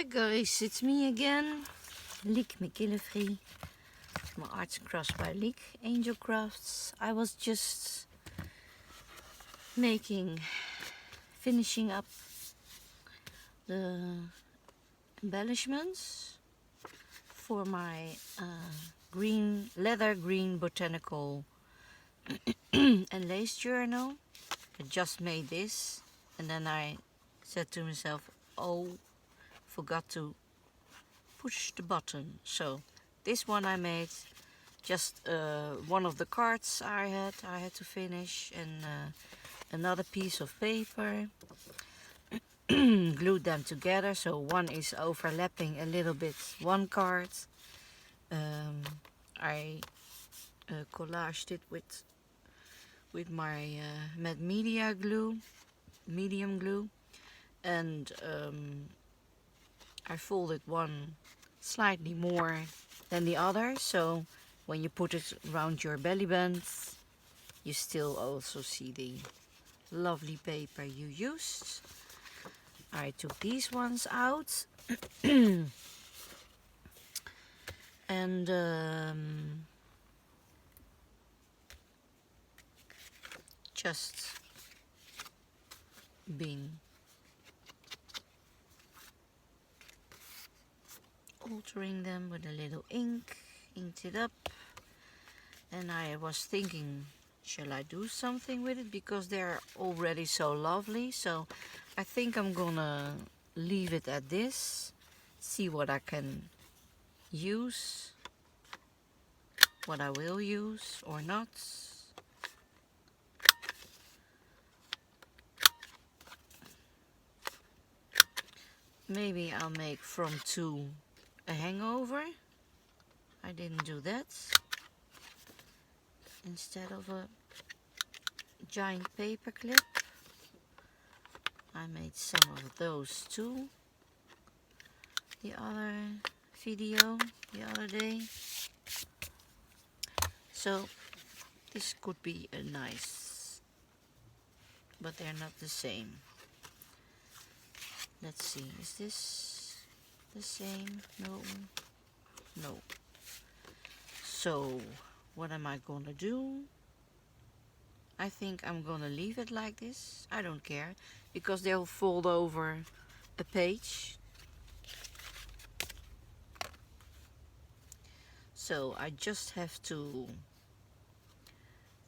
Hi guys, it's me again, Liek McGillivray, my arts and crafts by Liek Angel Crafts. I was just finishing up the embellishments for my leather green botanical and lace journal. I just made this and then I said to myself, oh, forgot to push the button. So this one I made, just one of the cards I had to finish, and another piece of paper. Glued them together, so one is overlapping a little bit one card. I collaged it with my matte medium glue, and I folded one slightly more than the other, so when you put it around your belly band, you still also see the lovely paper you used. I took these ones out and just been altering them with a little ink, inked it up, and I was thinking, shall I do something with it, because they're already so lovely. So I think I'm gonna leave it at this, see what I can use, what I will use or not. Maybe I'll make from two a hangover. I didn't do that. Instead of a giant paper clip, I made some of those too the other video, the other day. So this could be a nice, but they're not the same. Let's see, is this the same? No. So what am I gonna do? I think I'm gonna leave it like this. I don't care, because they'll fold over a page. So I just have to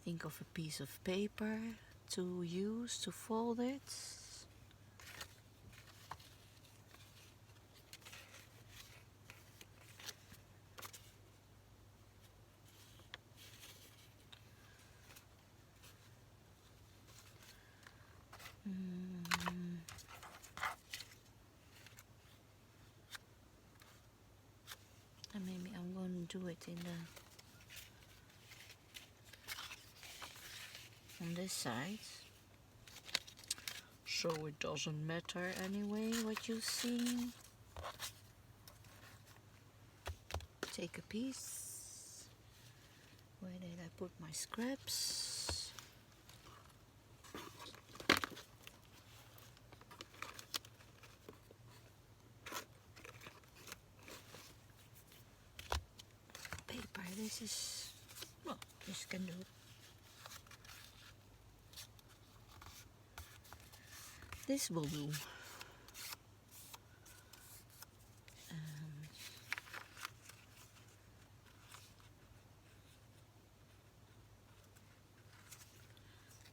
think of a piece of paper to use to fold it. And maybe I'm going to do it on this side, so it doesn't matter anyway what you see. Take a piece. Where did I put my scraps? Paper, this is, well, this can do. This will do.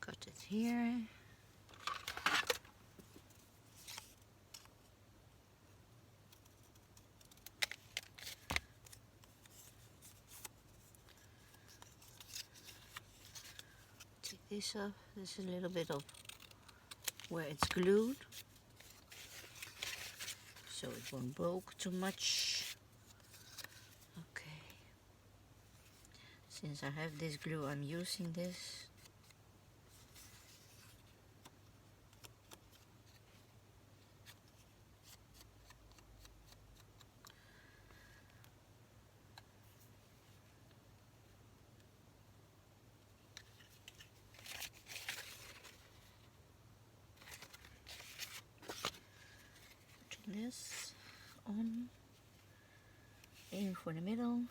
Cut it here. Take this off. This is a little bit of where it's glued, so it won't break too much. Okay. Since I have this glue, I'm using this. This on, aim for the middle.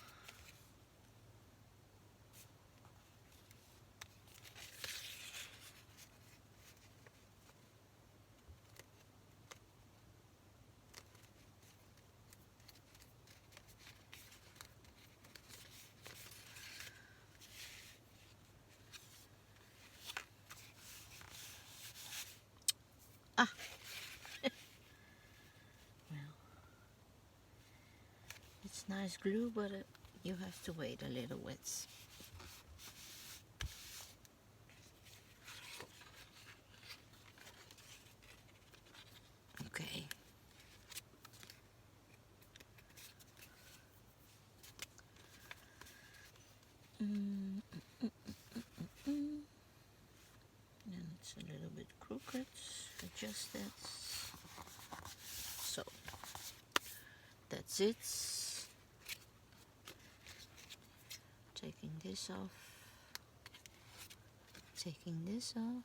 Ah, well, it's nice glue, but you have to wait a little bit. Okay. And it's a little bit crooked. Adjust that. So that's it. Taking this off. Taking this off.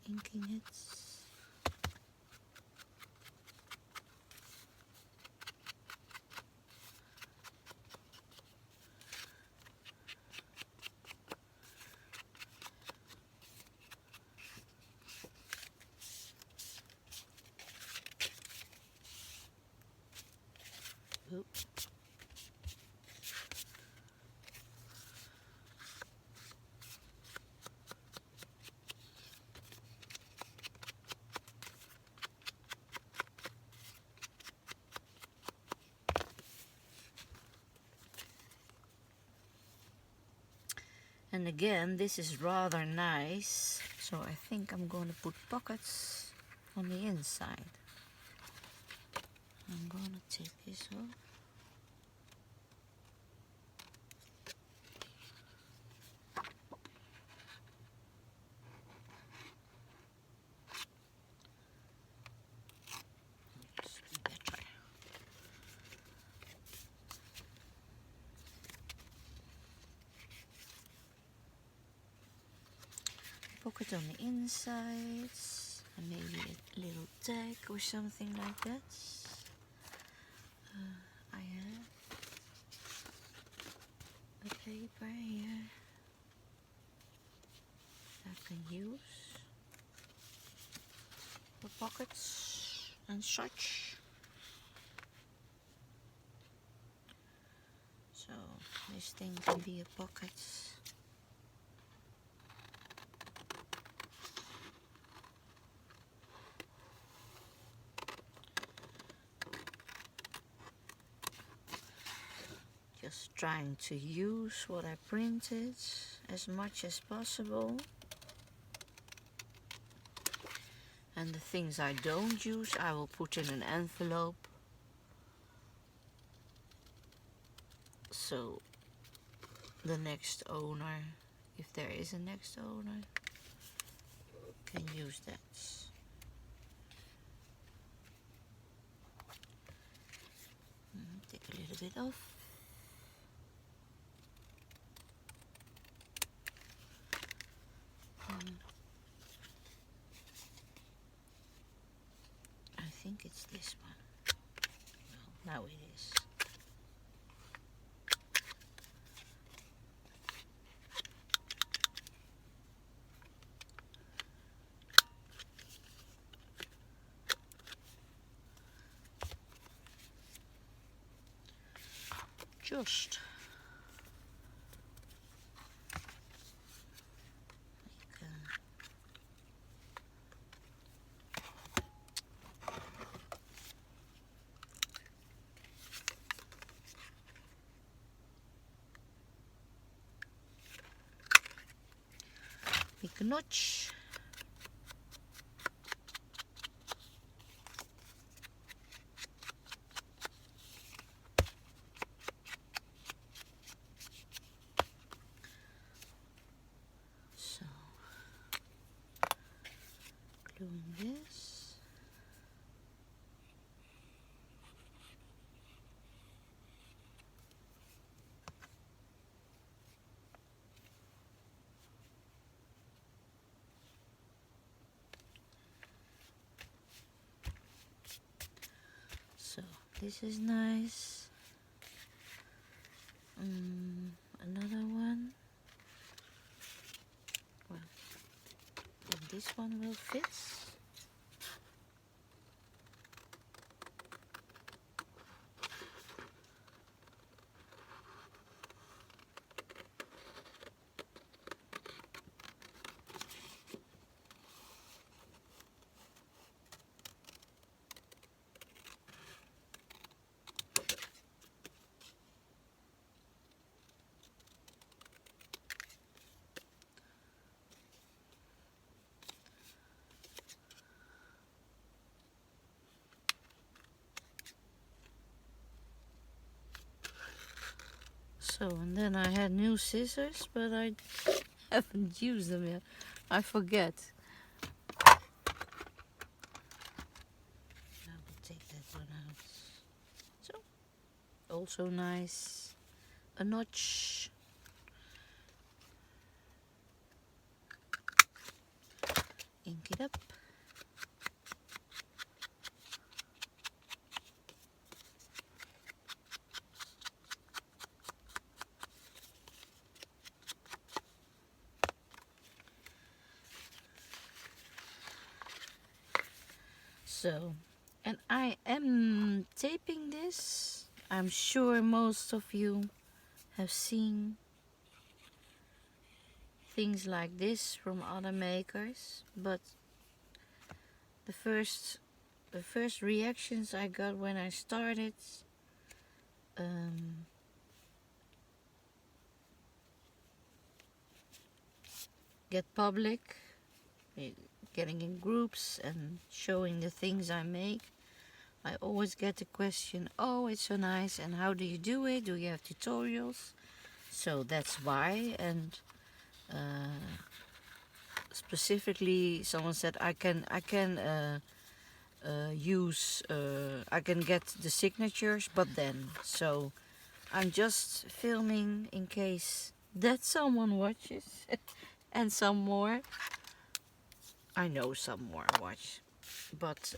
Inking it. Oop. And again, this is rather nice, so I think I'm going to put pockets on the inside. I'm going to take this off. Pocket on the insides, and maybe a little tag or something like that. I have a paper here that I can use for pockets and such. So this thing can be a pocket. Just trying to use what I printed as much as possible. And the things I don't use, I will put in an envelope. So the next owner, if there is a next owner, can use that. Take a little bit off. I think it's this one. No, now it is. Just make a notch. So gluing this. This is nice. Another one. Well, if this one will fit. So, and then I had new scissors, but I haven't used them yet. I forget. I will take that one out. So, also nice. A notch. Ink it up. So, and I am taping this. I'm sure most of you have seen things like this from other makers, but the first reactions I got when I started um, get public, getting in groups and showing the things I make. I always get the question, oh, it's so nice, and how do you do it? Do you have tutorials? So that's why. And specifically someone said I can use I can get the signatures, but then, so I'm just filming in case that someone watches. And some more, I know some more watch, but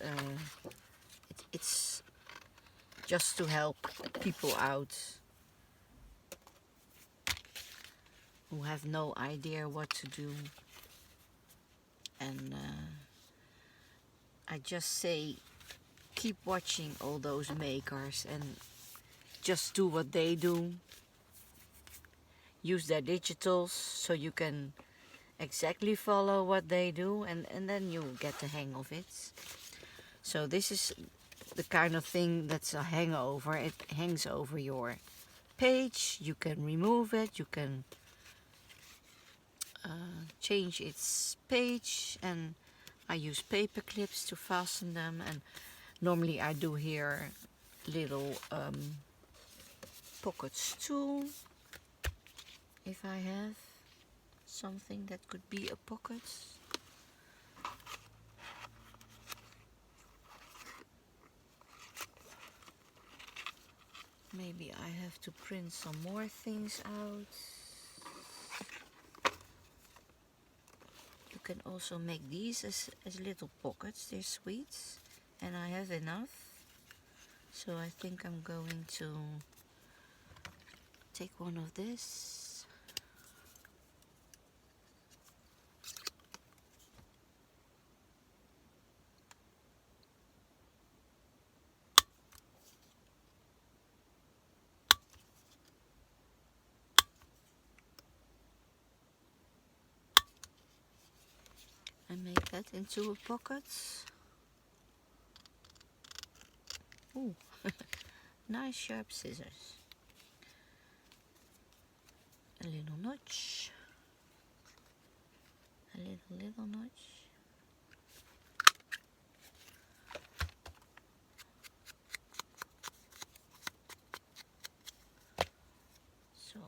it's just to help people out who have no idea what to do. And I just say keep watching all those makers and just do what they do. Use their digitals so you can exactly follow what they do, and then you get the hang of it. So this is the kind of thing that's a hangover. It hangs over your page. You can remove it. You can change its page, and I use paper clips to fasten them. And normally I do here little pockets too, if I have something that could be a pocket. Maybe I have to print some more things out. You can also make these as little pockets. They're sweet, and I have enough. So I think I'm going to take one of this. And make that into a pocket. Ooh, nice sharp scissors. A little notch. A little notch. So.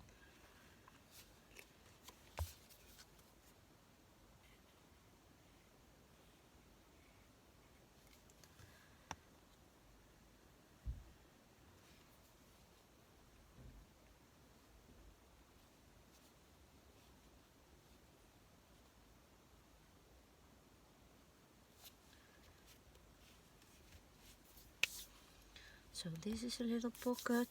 So this is a little pocket.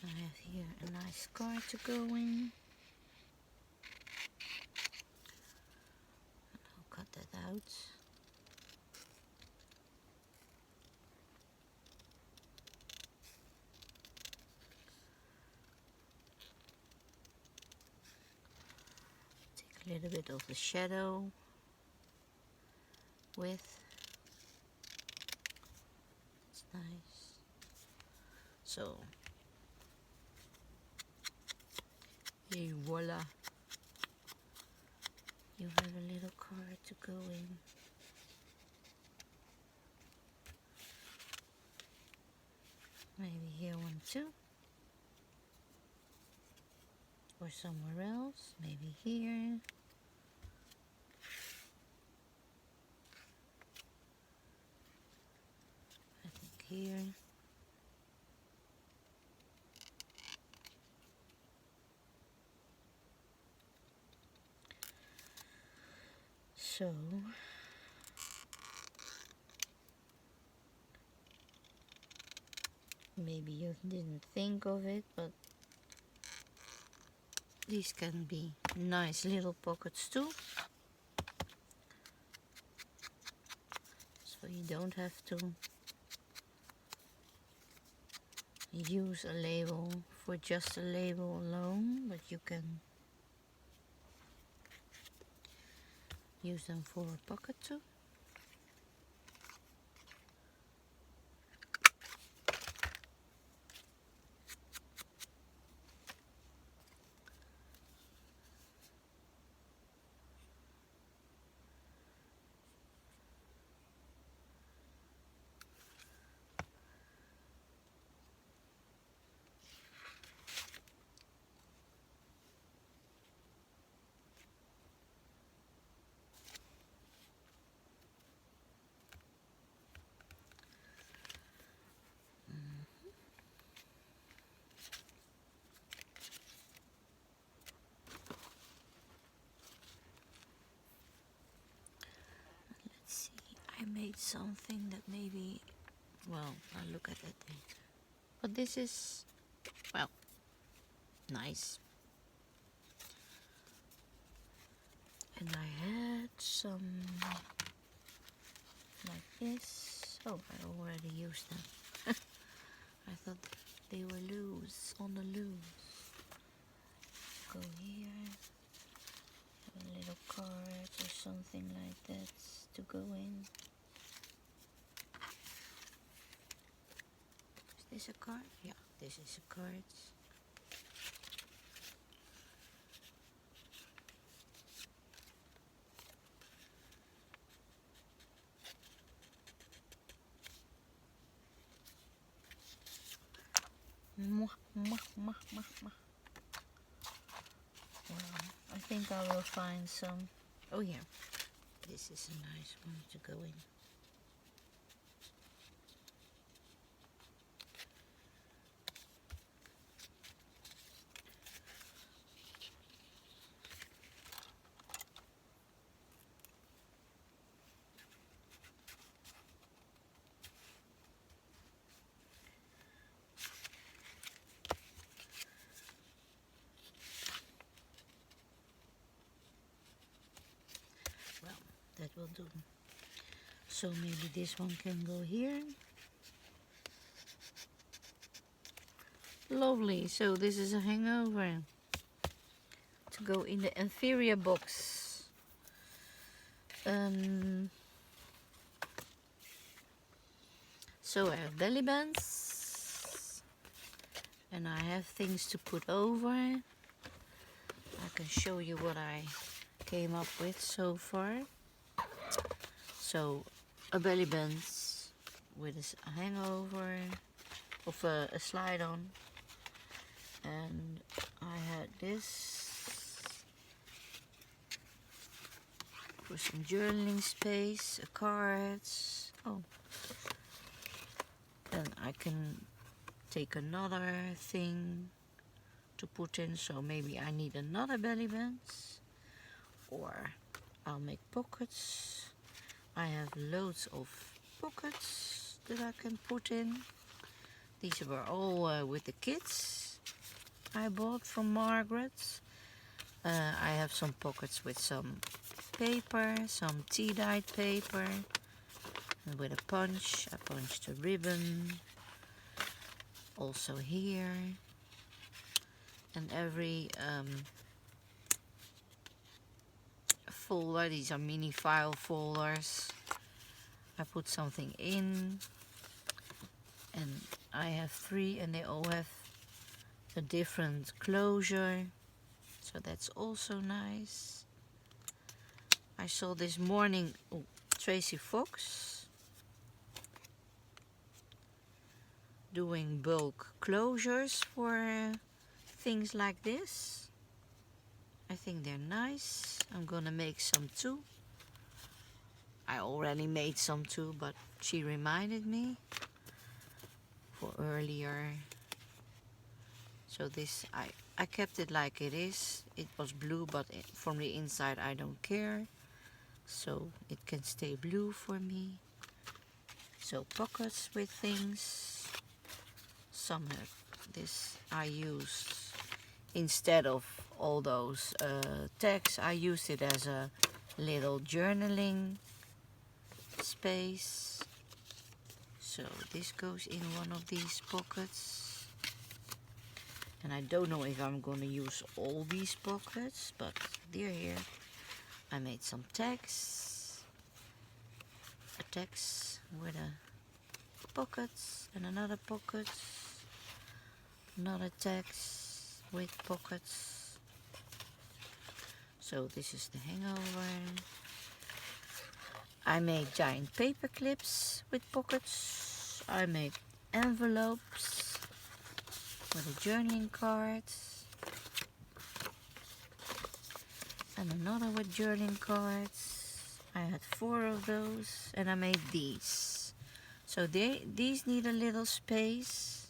I have here a nice card to go in. I'll cut that out. Take a little bit of the shadow with. It's nice. So, et voila. You have a little card to go in. Maybe here one too. Or somewhere else. Maybe here. I think here. So, maybe you didn't think of it, but these can be nice little pockets too. So you don't have to use a label for just a label alone, but you can use them for a pocket too. Let's see, I made something that maybe, well, I'll look at it later. But this is, well, nice. And I had some like this. Oh, I already used them. I thought they were loose, on the loose. Go here, have a little card or something like that to go in. Is this a card? Yeah, this is a card. Mwah, mwah, mwah, mwah, mwah. Well, I think I will find some. Oh yeah, this is a nice one to go in. Well, that will do. So maybe this one can go here. Lovely. So this is a hangover to go in the inferior box. So I have belly bands and I have things to put over. I can show you what I came up with so far. So a belly bands with a hangover of a slide on, and I had this for some journaling space, a cards. Oh, then I can take another thing to put in, so maybe I need another belly bands, or I'll make pockets. I have loads of pockets that I can put in. These were all with the kids I bought from Margaret. I have some pockets with some paper, some tea-dyed paper, and with a punch. I punched a ribbon, also here, and every folder, these are mini file folders, I put something in, and I have 3 and they all have a different closure, so that's also nice. I saw this morning Tracy Fox doing bulk closures for things like this. I think they're nice. I'm gonna make some too. I already made some too, but she reminded me for earlier. So this, I kept it like it is. It was blue, but from the inside I don't care. So it can stay blue for me. So pockets with things. Some have this I used instead of all those tags. I used it as a little journaling space. So this goes in one of these pockets. And I don't know if I'm gonna use all these pockets, but they're here. I made some tags. A tags with a pockets and another pocket. Another tags with pockets. So this is the hangover. I made giant paper clips with pockets. I made envelopes for the journaling cards. And another with journaling cards. I had 4 of those and I made these. So these need a little space,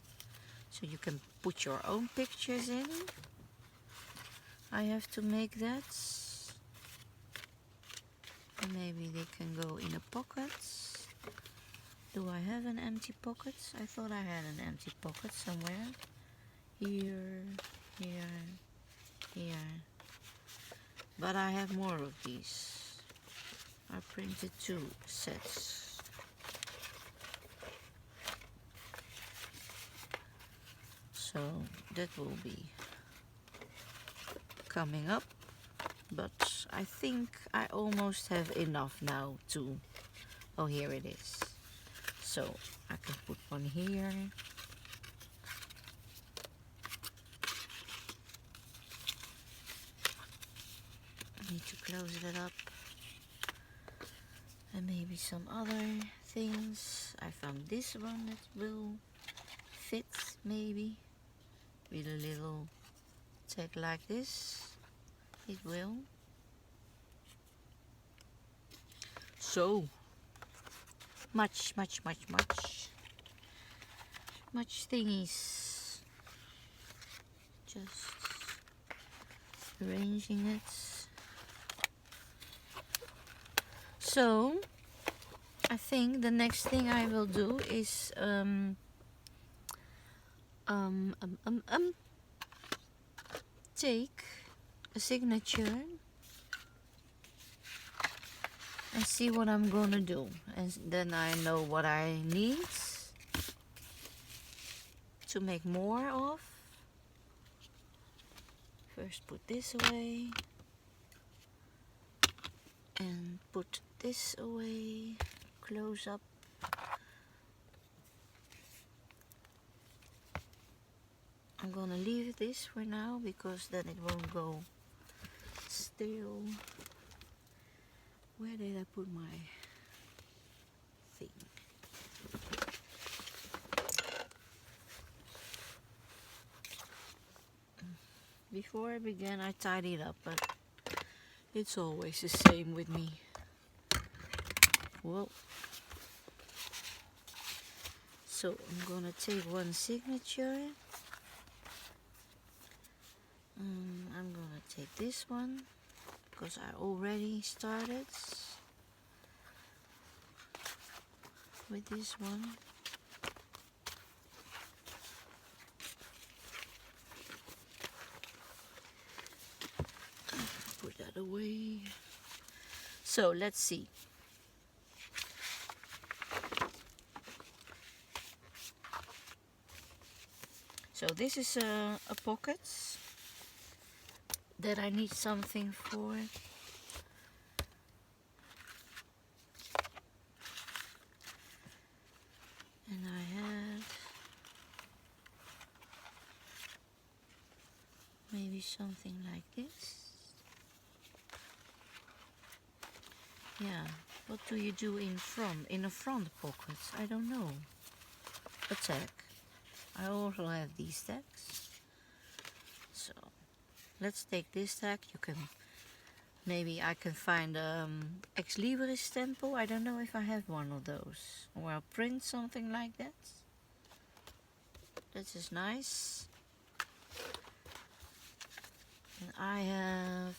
so you can put your own pictures in. I have to make that. And maybe they can go in a pocket. Do I have an empty pocket? I thought I had an empty pocket somewhere. Here, here, here. But I have more of these. I printed 2 sets. So that will be coming up. But I think I almost have enough now to... Oh, here it is. So I can put one here. I need to close that up. And maybe some other things. I found this one that will fit, maybe. With a little tag like this. It will. So much thingies. Just arranging it. So I think the next thing I will do is take a signature and see what I'm gonna do, and then I know what I need to make more of. First put this away and put this away, close up. I'm gonna leave this for now because then it won't go stale. Where did I put my thing? Before I began I tidied up, but it's always the same with me. Well, so I'm gonna take one signature. I'm gonna take this one because I already started. with this one. Put that away. So let's see. So this is a pocket that I need something for. And I had maybe something like this. Yeah, what do you do in a front pocket? I don't know. A tag. I also have these tags. So let's take this tag. You can, maybe I can find Ex Libris stampo. I don't know if I have one of those. Or I'll print something like that. That is nice. And I have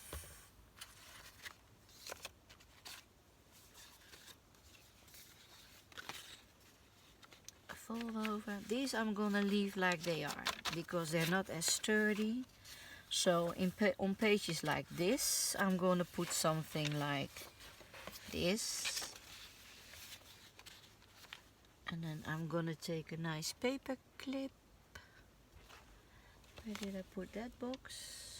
a fold over. These I'm gonna leave like they are because they're not as sturdy. So on pages like this, I'm gonna put something like this. And then I'm gonna take a nice paper clip. Where did I put that box?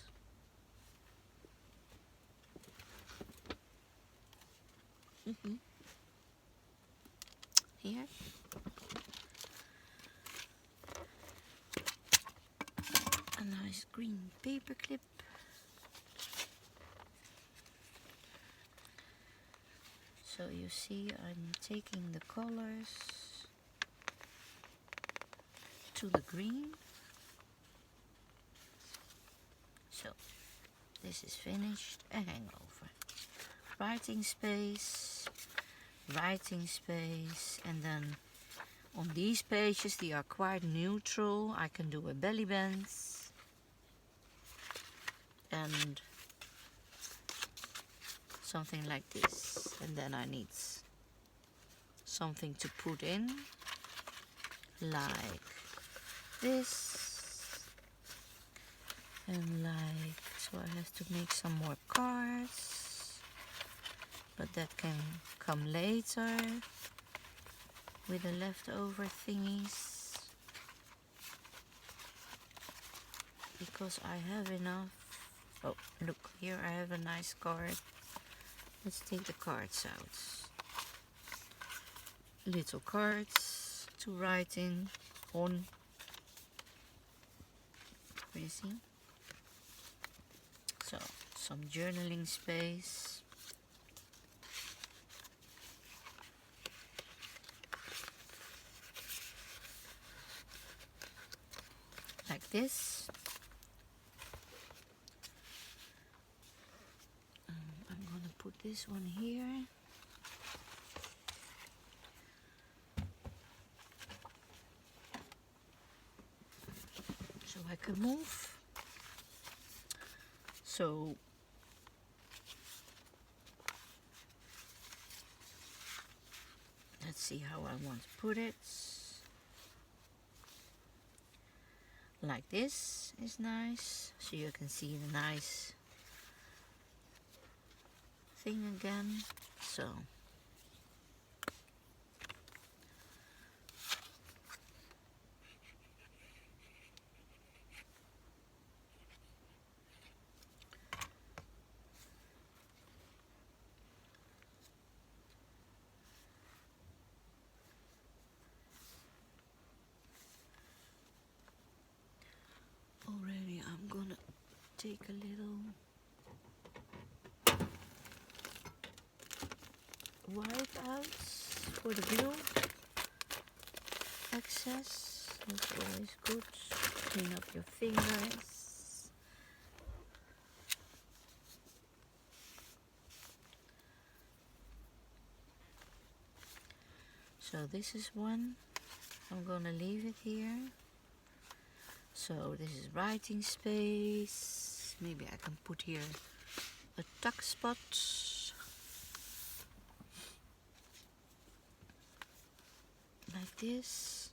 Here. A nice green paper clip. So you see I'm taking the colors to the green. So this is finished. A hangover. Writing space, and then on these pages they are quite neutral. I can do a belly band and something like this, and then I need something to put in like this and like, so I have to make some more cards, but that can come later with the leftover thingies because I have enough. Oh, look, here I have a nice card. Let's take the cards out. Little cards to write in on. You see? So, some journaling space. Like this. I'm gonna put this one here. So I can move. So let's see how I want to put it. Like this is nice, so you can see the nice thing again. So already I'm gonna take a little wipe out for the glue excess. That's always good. Clean up your fingers. So this is one. I'm gonna leave it here. So this is writing space. Maybe I can put here a tuck spot. like this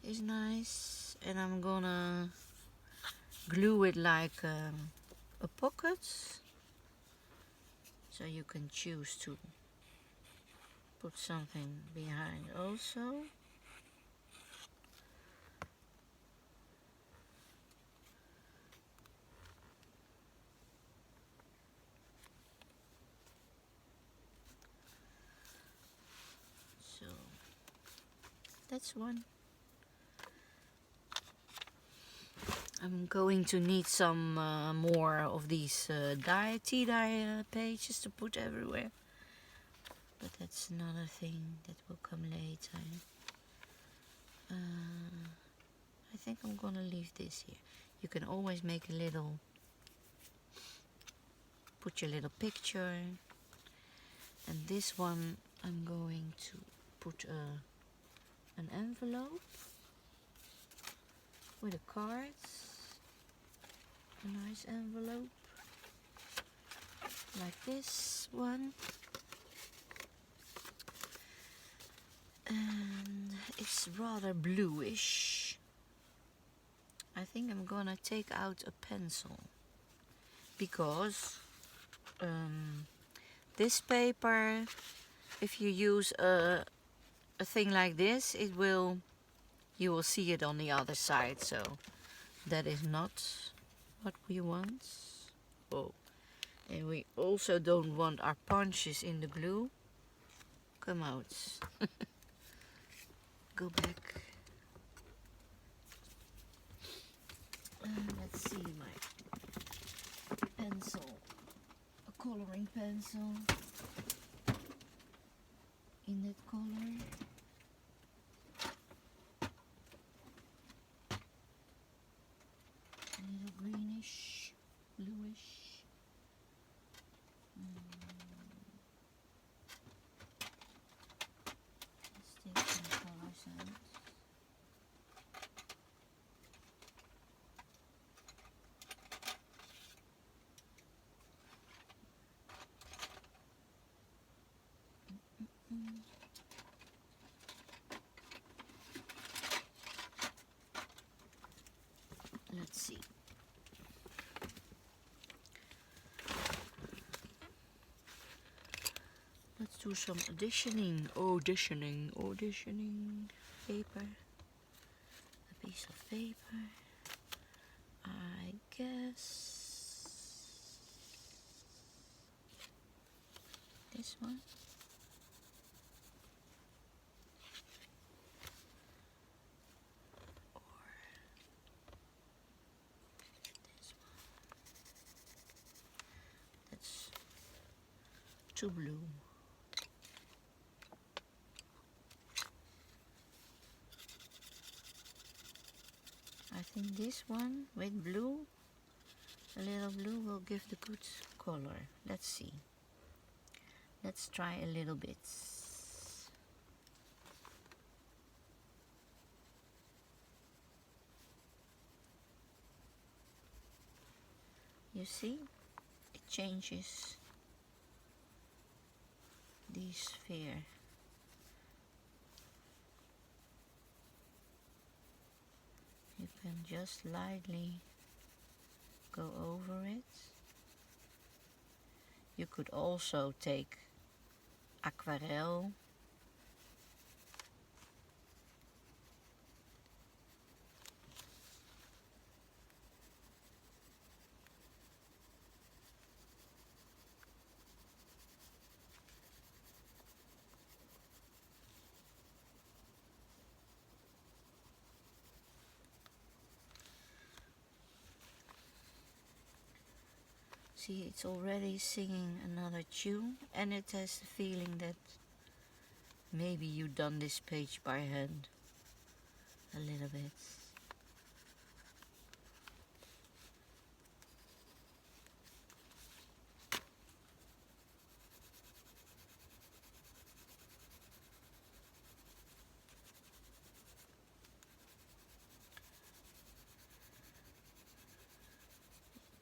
is nice, and I'm gonna glue it like a pocket, so you can choose to put something behind also. So that's one. I'm going to need some more of these tea dye pages to put everywhere, but that's another thing that will come later. I think I'm gonna leave this here. You can always make a little, put your little picture, and this one I'm going to put an envelope with a card, a nice envelope like this one, and it's rather bluish. I think I'm gonna take out a pencil, because this paper, if you use a thing like this, you will see it on the other side, so that is not what we want. Oh, and we also don't want our punches in the glue. Come out. Go back. Let's see my pencil, a coloring pencil in that color. A little greenish, bluish. Let's take some colors out. Let's see. Let's do some auditioning paper. A piece of paper, I guess this one. Or this one. That's too blue. I think this one with blue, a little blue, will give the good color. Let's see. Let's try a little bit. You see, it changes the sphere. You can just lightly go over it. You could also take aquarel. See, it's already singing another tune, and it has the feeling that maybe you done this page by hand a little bit.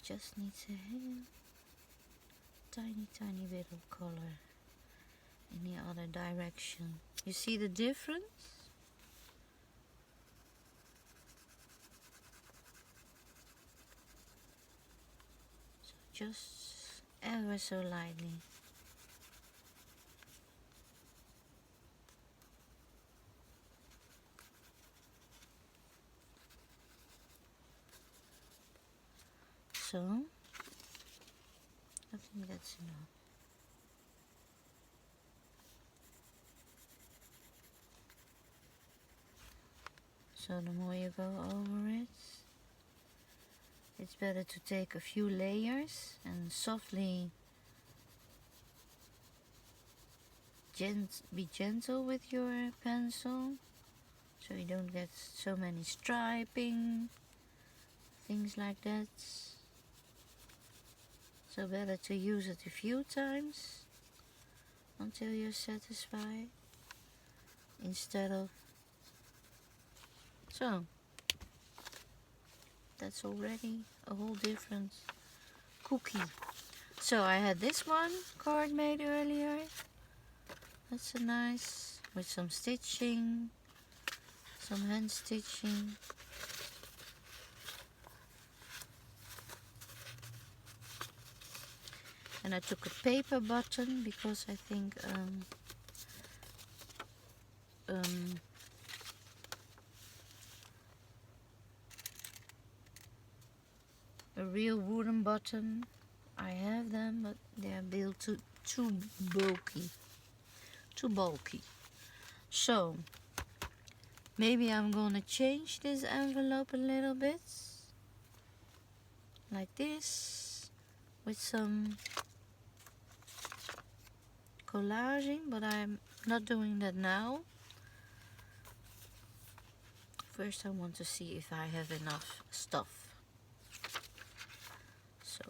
Just needs a tiny bit of color, in the other direction. You see the difference? So just ever so lightly. So I think that's enough. So the more you go over it, it's better to take a few layers and softly be gentle with your pencil, so you don't get so many striping, things like that. So better to use it a few times until you're satisfied, instead of... So that's already a whole different cookie. So I had this one card made earlier. That's a nice, with some stitching, some hand stitching. And I took a paper button because I think a real wooden button, I have them, but they are built too bulky. So maybe I'm gonna change this envelope a little bit, like this, with some collaging, but I'm not doing that now. First I want to see if I have enough stuff. So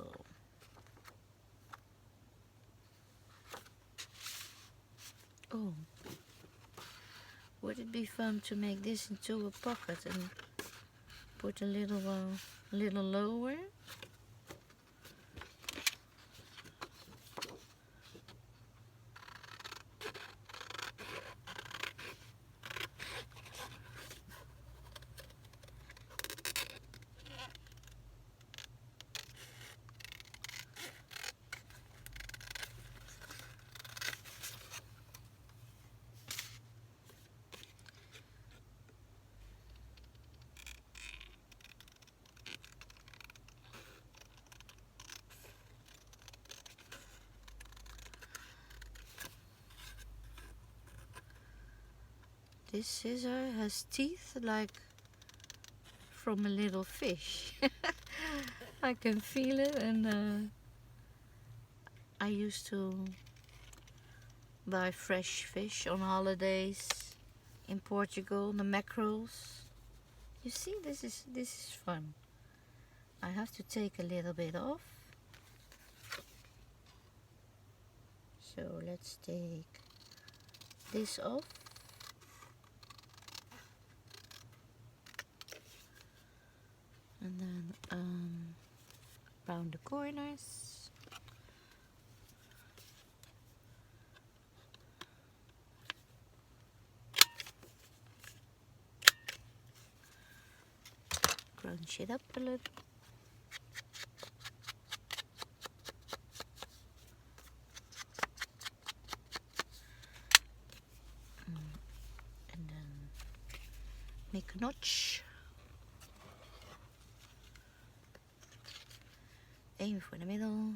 oh, would it be fun to make this into a pocket and put a little lower? This scissor has teeth like from a little fish. I can feel it, and I used to buy fresh fish on holidays in Portugal, the mackerels. You see, this is fun. I have to take a little bit off. So let's take this off. And then round the corners. Crunch it up a little. And then make a notch. Aim for the middle.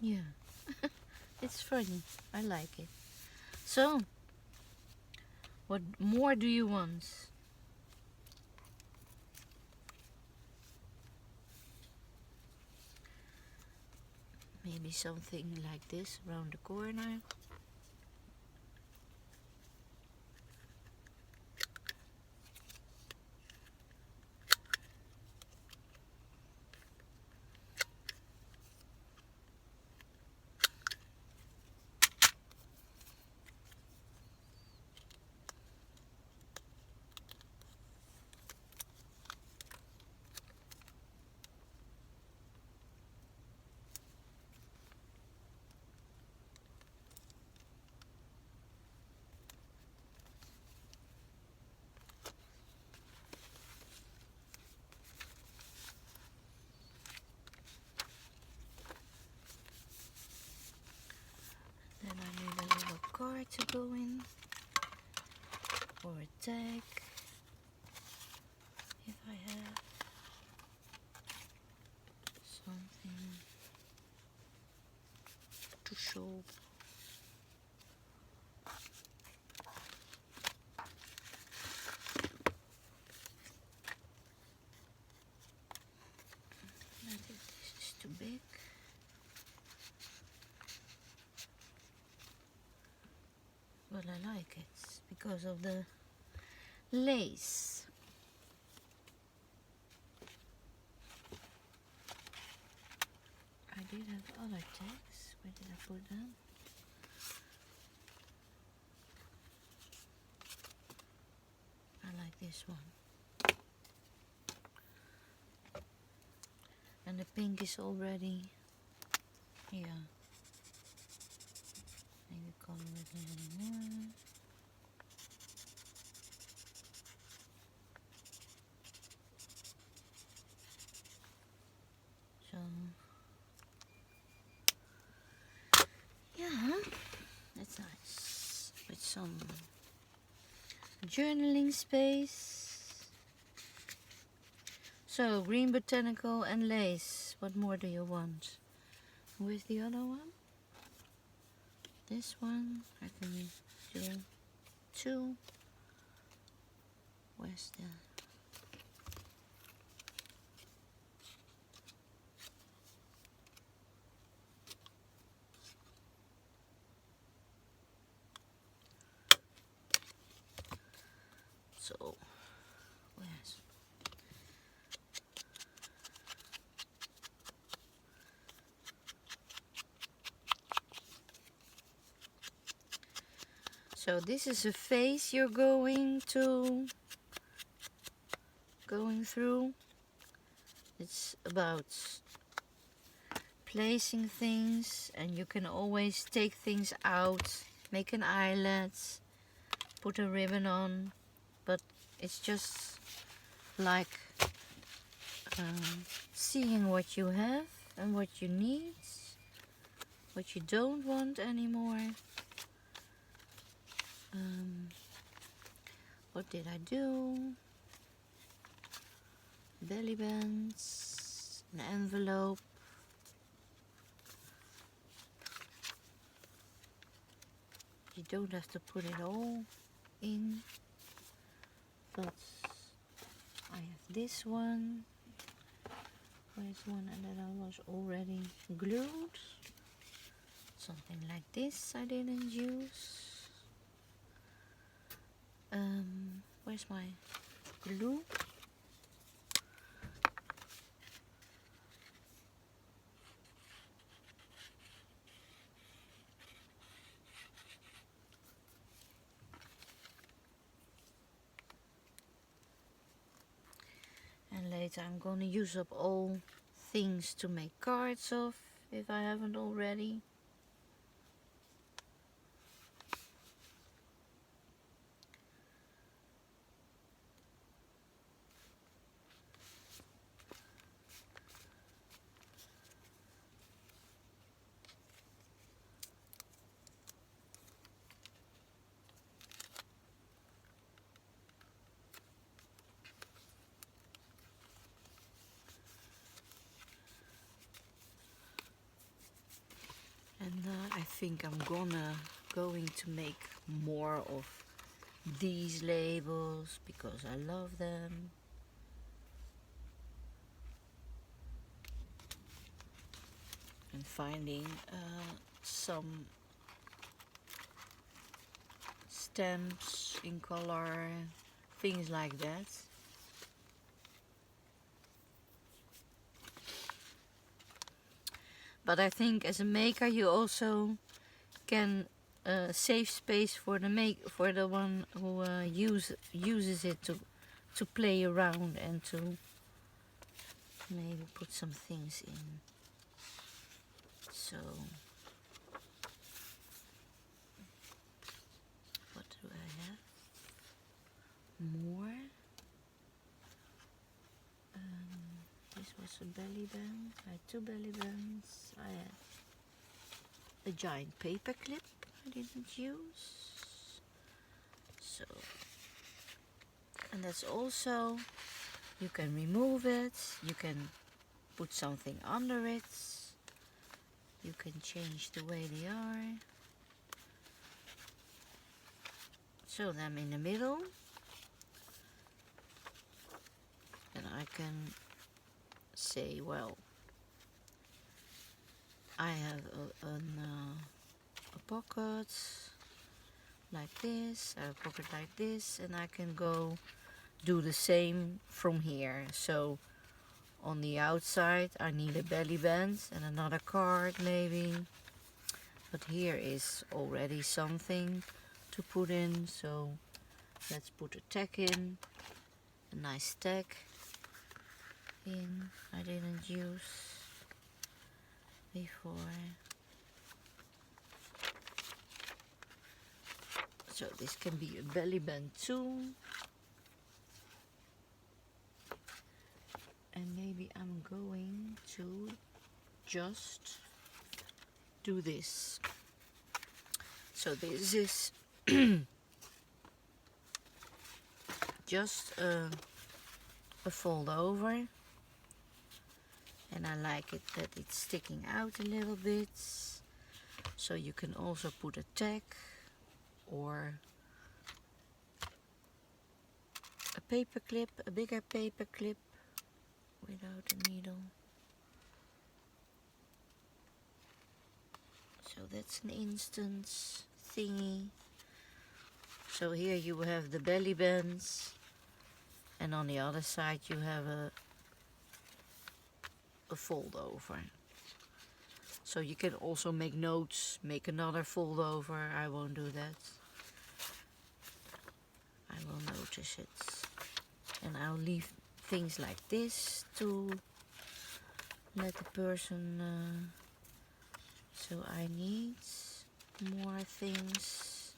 Yeah, it's funny. I like it. So, what more do you want? Maybe something like this around the corner. Then I need a little card to go in, or a tag, if I have something to show. I think this is too big. But I like it because of the lace. I did have other tags. Where did I put them? I like this one. And the pink is already here. Maybe color it a little more. So yeah, that's nice. With some journaling space. So green botanical and lace. What more do you want? With the other one? This one I can do two. Where's the so where's so this is a phase you're going through. It's about placing things, and you can always take things out, make an eyelet, put a ribbon on, but it's just like seeing what you have and what you need, what you don't want anymore. What did I do? Belly bands, an envelope. You don't have to put it all in, but I have this one. Where's one that I was already glued? Something like this I didn't use. Where's my glue? And later I'm gonna use up all things to make cards of, if I haven't already. And I think I'm going to make more of these labels because I love them. and finding some stamps in color, things like that. But I think as a maker you also can save space for the one who uses it to play around and to maybe put some things in. So what do I have? More. This was a belly band. I had 2 belly bands. I had a giant paper clip I didn't use. So, and that's also, you can remove it, you can put something under it, you can change the way they are. So them in the middle, and I can say, well, I have a pocket like this, a pocket like this, and I can go do the same from here. So on the outside I need a belly band and another card maybe, but here is already something to put in, so let's put a tag in, a nice tag in I didn't use before. So this can be a belly band too. And maybe I'm going to just do this. So this is just a fold over, and I like it that it's sticking out a little bit. So you can also put a tag or a paper clip, a bigger paper clip without a needle. So that's an instance thingy. So here you have the belly bands, and on the other side you have a fold over. So you can also make notes, make another fold over. I won't do that. I will notice it. And I'll leave things like this to let the person so I need more things.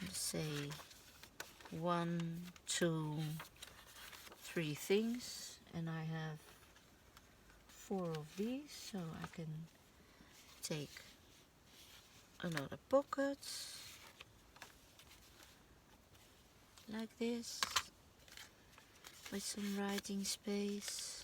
Let's say 1, 2, 3 things, and I have 4 of these, so I can take another pocket like this with some writing space.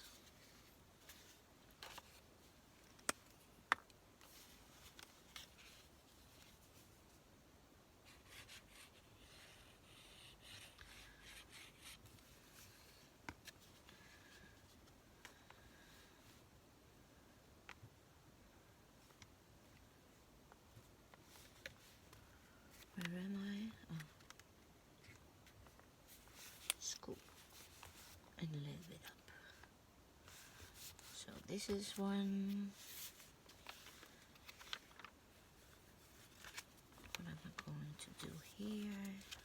Where am I? Oh. Scoop and a little bit up. So this is one. What am I going to do here?